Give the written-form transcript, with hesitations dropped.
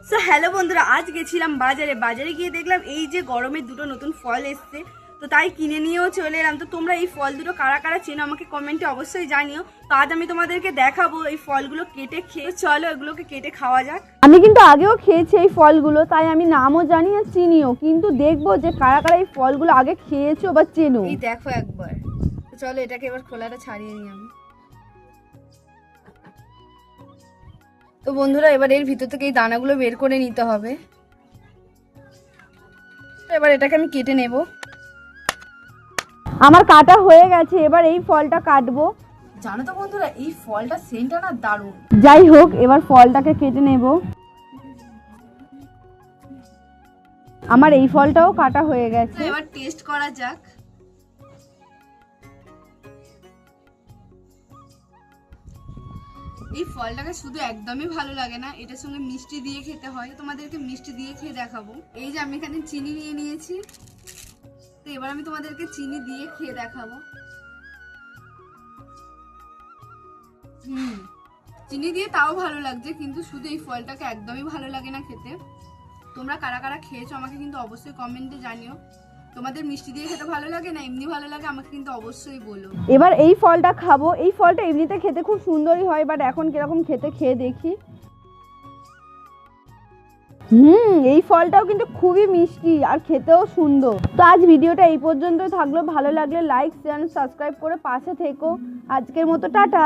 So hello বন্ধুরা, আজ গেছিলাম বাজারে গিয়ে দেখলাম এই যে গরমের দুটো নতুন ফল এসছে, তো তাই কিনে নিয়েও চলে এলাম। তো তোমরা এই ফল দুটো কারা কারা চেনো আমাকে কমেন্টে অবশ্যই জানিও। তো আজ আমি তোমাদেরকে দেখাবো এই ফলগুলো কেটে খেয়ে, চলো এগুলোকে কেটে খাওয়া যাক। আমি কিন্তু আগেও খেয়েছি এই ফলগুলো, তাই আমি নামও জানি আর চিনিও, কিন্তু দেখবো যে কারা কারা এই ফলগুলো আগে খেয়েছো বা চেনো। এই দেখো একবার, তো চলো এটাকে এবার খোলাটা ছাড়িয়ে নিই আমি। তো বন্ধুরা, এবার এর ভিতর থেকে এই দানাগুলো বের করে নিতে হবে। এবার এটাকে আমি কেটে নেব। আমার কাটা হয়ে গেছে, এবার এই ফলটা কাটবো। জানো তো বন্ধুরা, এই ফলটা সেন্টটা না দারুণ। যাই হোক, এবার ফলটাকে কেটে নেব। আমার এই ফলটাও কাটা হয়ে গেছে। এবার টেস্ট করা যাক। এই ফলটাকে শুধু একদমই ভালো লাগে না, এটার সঙ্গে মিষ্টি দিয়ে খেতে হয়। তোমাদেরকে মিষ্টি দিয়ে খেয়ে দেখাবো। এই যে আমি এখানে চিনি নিয়ে নিয়েছি, তো এবার আমি তোমাদেরকে চিনি দিয়ে খেয়ে দেখাবো। চিনি দিয়ে তাও ভালো লাগছে, কিন্তু শুধু এই ফলটাকে একদমই ভালো লাগে না খেতে। তোমরা কারা কারা খেয়েছো আমাকে কিন্তু অবশ্যই কমেন্টে জানিও। তোমাদের মিষ্টি দিয়ে খেতে ভালো লাগে না এমনি ভালো লাগে, আমাকে কিন্তু অবশ্যই বলো। এবার এই ফলটা খাবো। এই ফলটা এমনিতে খেতে খুব সুন্দরই হয়, বাট এখন কিরকম খেতে খেয়ে দেখি। এই ফলটাও কিন্তু খুবই মিষ্টি আর খেতেও সুন্দর। তো আজ ভিডিওটা এই পর্যন্তই থাকলো। ভালো লাগলে লাইক শেয়ার সাবস্ক্রাইব করে পাশে থেকো। আজকের মতো টাটা।